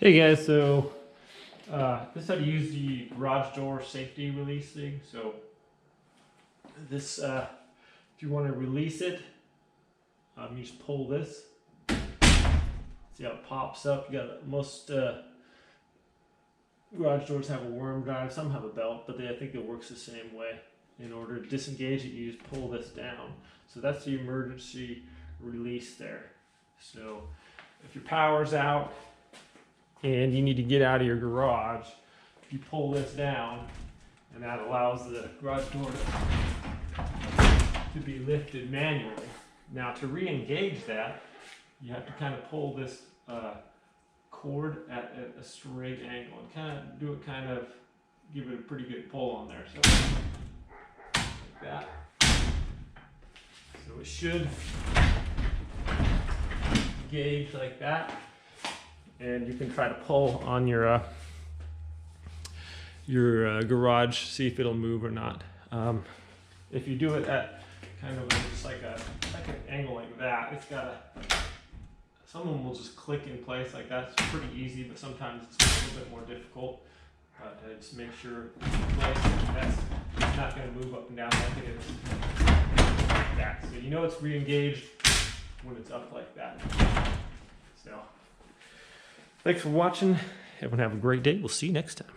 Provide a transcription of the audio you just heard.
Hey guys, so this is how to use the garage door safety release thing. So this, if you want to release it, you just pull this. See how it pops up? You got most garage doors have a worm drive. Some have a belt, but I think it works the same way. In order to disengage it, you just pull this down. So that's the emergency release there. So if your power's out and you need to get out of your garage, you pull this down, and that allows the garage door to be lifted manually. Now to re-engage that, you have to kind of pull this cord at a straight angle and kind of give it a pretty good pull on there. So like that. So it should engage like that. And you can try to pull on your garage, see if it'll move or not. If you do it at kind of just like an angle like that, it's got some of them will just click in place like that. It's pretty easy, but sometimes it's a little bit more difficult. Just make sure it's in place. That's not going to move up and down like it is like that. So you know it's re-engaged when it's up like that. So. Thanks for watching. Everyone have a great day. We'll see you next time.